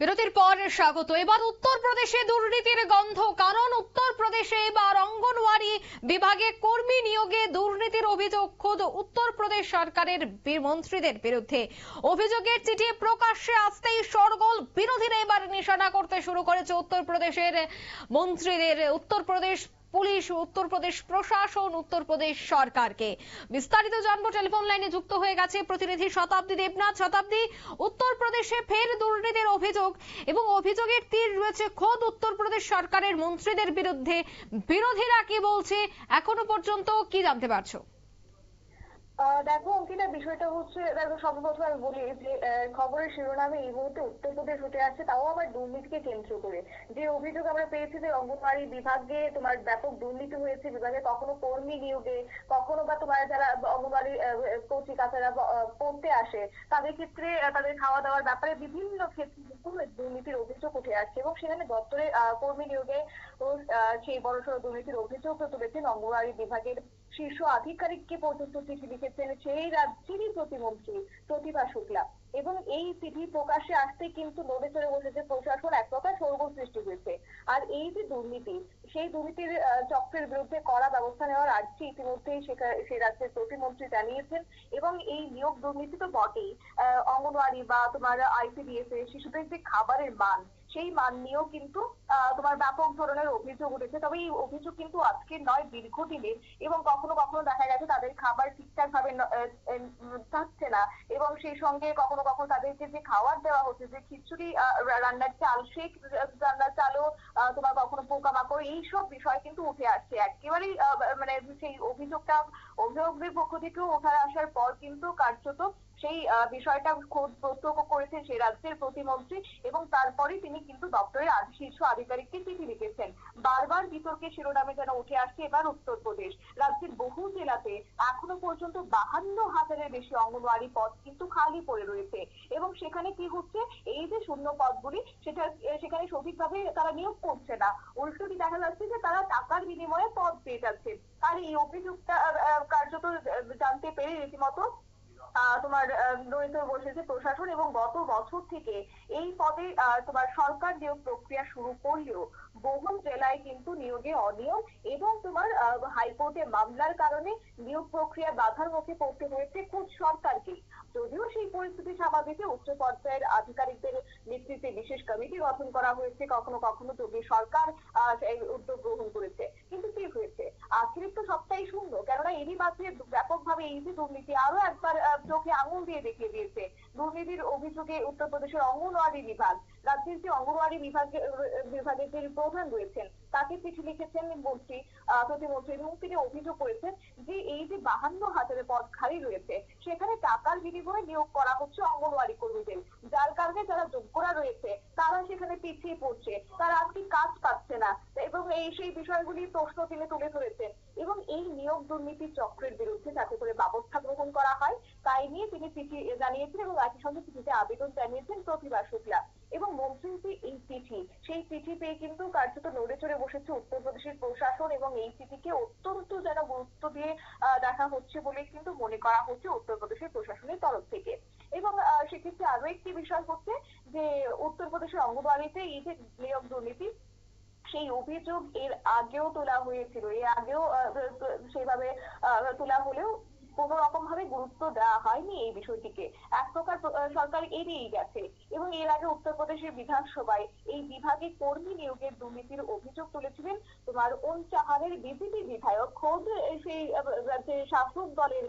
বিরতির পর স্বাগত। এবার উত্তরপ্রদেশে দুর্নীতির গন্ধ, কারণ উত্তরপ্রদেশে এবার অঙ্গনওয়াড়ি বিভাগে কর্মী নিয়োগে দুর্নীতির অভিযোগ খোদ উত্তরপ্রদেশ সরকারের মন্ত্রীদের বিরুদ্ধে। অভিযোগের চিঠি প্রকাশ্যে আসতেই শোরগোল, বিরোধীরা এবার নিশানা করতে শুরু করেছে উত্তরপ্রদেশের মন্ত্রীদের, উত্তরপ্রদেশ পুলিশ, উত্তরপ্রদেশ প্রশাসন, উত্তরপ্রদেশ সরকারকে। বিস্তারিত জানবো, টেলিফোন লাইনে যুক্ত হয়ে গেছে প্রতিনিধি শতাব্দী দেবনাথ। শতাব্দী, উত্তরপ্রদেশে ফের দুর্নীতির অভিযোগ এবং অভিযোগের তীর রয়েছে খোদ উত্তরপ্রদেশ সরকারের মন্ত্রীদের বিরুদ্ধে। বিরোধীরা কি বলছে এখনো পর্যন্ত, কি জানতে পারছো? দেখো অঙ্কিতা, বিষয়টা হচ্ছে, দেখো সর্বপ্রথম আমি বলি যে খবরের শিরোনামে এই মুহূর্তে উত্তরপ্রদেশ উঠে আসছে, তাও আবার দুর্নীতিকে কেন্দ্র করে। যে অভিযোগ আমরা পেয়েছি যে অঙ্গনওয়াড়ি বিভাগে তোমার ব্যাপক দুর্নীতি হয়েছে, বিভাগে কখনো কর্মী নিয়োগে, কখনো বা তোমার যারা অঙ্গনওয়াড়ি কচি কাচারা পড়তে আসে তাদের ক্ষেত্রে তাদের খাওয়া দাওয়ার ব্যাপারে বিভিন্ন ক্ষেত্রে দুর্নীতির অভিযোগ উঠে আসছে, এবং সেখানে দপ্তরে কর্মী নিয়োগে সেই বড়সড় দুর্নীতির অভিযোগ তুলেছেন অঙ্গনওয়াড়ি বিভাগের শীর্ষ আধিকারিককে পর্যন্ত চিঠি লিখেছেন সেই রাজ্যেরই প্রতিমন্ত্রী প্রতিভা শুক্লা। এবং এই চিঠি প্রকাশ্যে আসতে কিন্তু নড়ে চড়ে বসেছে প্রশাসন, এক প্রকার শোরগোল সৃষ্টি হয়েছে। আর এই যে দুর্নীতি, সেই দুর্নীতির চক্রের বিরুদ্ধে কড়া ব্যবস্থা নেওয়ার আর্জি ইতিমধ্যেই সেই রাজ্যের প্রতিমন্ত্রী জানিয়েছেন। এবং এই নিয়োগ দুর্নীতি তো বটেই, অঙ্গনওয়াড়ি বা তোমার আইসিডিএস এ শিশুদের যে খাবারের মান, সেই মান নিয়েও কিন্তু তোমার ব্যাপক ধরনের অভিযোগ উঠেছে। তবে এই অভিযোগ কিন্তু আজকের নয়, দীর্ঘদিনের। এবং কখনো কখনো দেখা গেছে তাদের খাবার ঠিকঠাক ভাবে থাকছে না, এবং সেই সঙ্গে কখনো কখনো তাদেরকে যে খাবার দেওয়া হচ্ছে, যে খিচুড়ি রান্নার চাল, সেই রান্নার চালও তোমার কখনো পোকামাকড়, এইসব বিষয় কিন্তু উঠে আসছে একেবারেই। মানে সেই অভিযোগদের পক্ষ থেকেও উঠে আসার পর কিন্তু কার্যত সেই বিষয়টা খোদ প্রত্যক্ষ করেছেন সেই রাজ্যের প্রতিমন্ত্রী, এবং তারপরে তিনি কিন্তু দপ্তরের শীর্ষ আধিকারিককে চিঠি লিখেছেন। বারবার বিতর্কের শিরোনামে যেন উঠে আসছে এবার উত্তরপ্রদেশ। রাজ্যের বহু জেলাতে এখনো পর্যন্ত 52,000-এর বেশি অঙ্গনওয়াড়ি পদ কিন্তু খালি পড়ে রয়েছে, এবং সেখানে কি হচ্ছে, এই যে শূন্য পদগুলি সেখানে সঠিকভাবে তারা নিয়োগ করছে না, উল্টোটি দেখা যাচ্ছে যে তারা টাকার বিনিময়ে পদ পেয়ে যাচ্ছে। আর এই অভিযোগটা কার্যত জানতে পেরে রীতিমতো তোমার নড়ে বসেছে প্রশাসন, এবং গত বছর থেকে এই পদে তোমার সরকার নিয়োগ প্রক্রিয়া শুরু করলেও বহু জেলায় কিন্তু নিয়োগে অনিয়ম এবং তোমার হাইকোর্টে মামলার কারণে নিয়োগ প্রক্রিয়া বাধার মুখে পড়তে হয়েছে খোদ সরকারকে। যদিও সেই পরিস্থিতি স্বাভাবিকে উচ্চ পর্যায়ের আধিকারিকদের নেতৃত্বে বিশেষ কমিটি গঠন করা হয়েছে, কখনো কখনো যোগী সরকার উদ্যোগ গ্রহণ করেছে, কিন্তু কি হয়েছে, আখেরে তো সবটাই শূন্য। কেননা এরই মাঝে ব্যাপকভাবে এই যে দুর্নীতি আরো একবার চোখে আঙুল দিয়ে দেখিয়ে দিয়েছে। দুর্নীতির অভিযোগে উত্তরপ্রদেশের অঙ্গনওয়াড়ি বিভাগ, রাজ্যের যে অঙ্গনওয়াড়ি বিভাগের যে প্রধান রয়েছেন তাকে চিঠি লিখেছেন মন্ত্রী প্রতিমন্ত্রী, এবং তিনি অভিযোগ করেছেন যে এই যে 52,000 পদ খালি রয়েছে সেখানে টাকার বিনিময়ে নিয়োগ করা হচ্ছে অঙ্গনওয়াড়ি কর্মীদের, যার কারণে যারা যোগ্যরা রয়েছে তারা সেখানে পিছিয়ে পড়ছে, তারা আজকে কাজ পাচ্ছে না, এবং সেই বিষয়গুলি প্রশ্ন তিনি তুলে ধরেছেন। এবং এই নিয়োগ দুর্নীতি চক্রের বিরুদ্ধে যাতে করে ব্যবস্থা গ্রহণ করা হয় তাই নিয়ে তিনি চিঠি জানিয়েছেন, এবং একই সঙ্গে চিঠিতে আবেদন জানিয়েছেন প্রতিভা শুক্লা। এবং মন্ত্রীর যে এই চিঠি, সেই চিঠি পেয়ে কিন্তু কার্যত নড়ে চড়ে বসেছে উত্তরপ্রদেশের প্রশাসন, এবং এই চিঠিকে অত্যন্ত যেন গুরুত্ব দিয়ে দেখা হচ্ছে বলে কিন্তু মনে করা হচ্ছে উত্তরপ্রদেশের প্রশাসনের তরফ থেকে। এবং সেক্ষেত্রে আরো একটি বিষয় হচ্ছে যে উত্তরপ্রদেশের অঙ্গনওয়াড়িতে এই যে নিয়োগ দুর্নীতি, সেই অভিযোগ এর আগেও তোলা হয়েছিল, এর আগেও সেভাবে তোলা হলেও কোন রকম ভাবে গুরুত্ব দেওয়া হয়নি এই বিষয়টিকে, এক প্রকার সরকার এড়িয়েই গেছে। এবং এর আগে উত্তরপ্রদেশের বিধানসভায় এই বিভাগে কর্মী নিয়োগের দুর্নীতির অভিযোগ তুলেছিলেন তোমার উনচাহারের বিজেপি বিধায়ক, খোদ সেই রাজ্যের শাসক দলের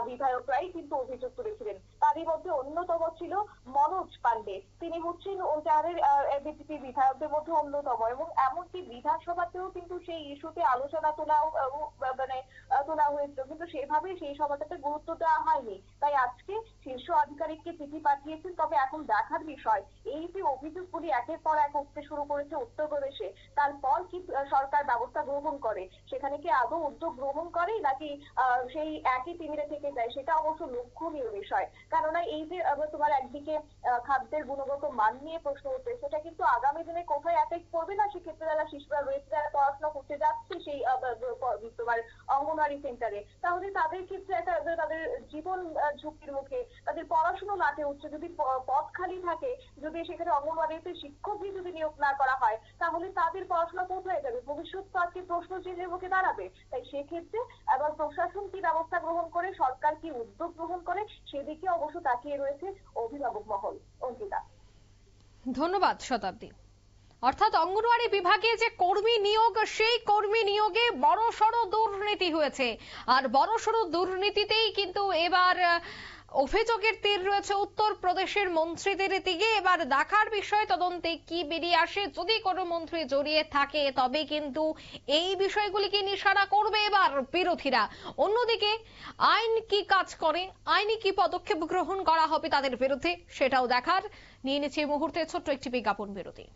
বিধায়করাই কিন্তু অভিযোগ তুলেছিলেন। তারই মধ্যে অন্যতম ছিল মনোজ পান্ডে, তিনি হচ্ছেন উনচাহারের বিজেপি বিধায়কদের মধ্যে অন্যতম, এবং এমনকি বিধানসভাতেও কিন্তু সেই ইস্যুতে আলোচনা তোলা হয়েছিল, কিন্তু সেভাবে সেই সভাটাতে গুরুত্ব দেওয়া হয়নি। তাই আজকে শীর্ষ আধিকারিককে চিঠি পাঠিয়েছেন। তবে এখন দেখার বিষয়, এই যে অভিযোগগুলি একের পর এক উঠতে শুরু করেছে উত্তরপ্রদেশে, তারপর কি সরকার ব্যবস্থা গ্রহণ করে, সেখানে কি আদৌ উদ্যোগ গ্রহণ করে নাকি সেই একই তিমিরে থেকে যায়, সেটা অবশ্য লক্ষণীয় বিষয়। কেননা এই যে তোমার একদিকে খাদ্যের গুণগত মান নিয়ে প্রশ্ন উঠবে, সেটা কিন্তু আগামী দিনে কোথায় এফেক্ট করবে না, সেক্ষেত্রে যারা শিশুরা রয়েছে, যারা পড়াশোনা করতে যাচ্ছে সেই তোমার অঙ্গনওয়াড়ি সেন্টারে, তাহলে তাদের ক্ষেত্রে একটা তাদের জীবন ঝুঁকির মুখে, তাদের পড়াশোনা লাটে উঠছে। যদি পদ খালি থাকে, যদি সেখানে অঙ্গনওয়াড়িতে শিক্ষকই যদি নিয়োগ না করা হয় তাহলে তাদের পড়াশোনা কোথায় যাবে? ভবিষ্যৎ তো আজকে প্রশ্ন চিহ্নের মুখে দাঁড়াবে। তাই সেক্ষেত্রে এবার প্রশাসন কি ব্যবস্থা গ্রহণ করে, সরকার কি উদ্যোগ গ্রহণ করে, সেদিকে অবশ্য তাকিয়ে রয়েছে অভিভাবক মহল। অঙ্কিতা। ধন্যবাদ শতাব্দী। অর্থাৎ অঙ্গনওয়াড়ি বিভাগে যে কর্মী নিয়োগ, সেই কর্মী নিয়োগে বড়সড় দুর্নীতি হয়েছে, আর বড়সড় দুর্নীতিতেই কিন্তু এবার অভিযোগের তীর রয়েছে উত্তরপ্রদেশের মন্ত্রীদের দিকে। এবার দেখার বিষয় তদন্তে কি বেরিয়ে আসে। যদি কোনো মন্ত্রী জড়িয়ে থাকে তবে কিন্তু এই বিষয়গুলিকে নিশানা করবে এবার বিরোধীরা। অন্যদিকে আইন কি কাজ করে, আইনি কি পদক্ষেপ গ্রহণ করা হবে তাদের বিরুদ্ধে, সেটাও দেখার। নিয়ে নিচ্ছে এই মুহূর্তে ছোট্ট একটি বিজ্ঞাপন বিরতি।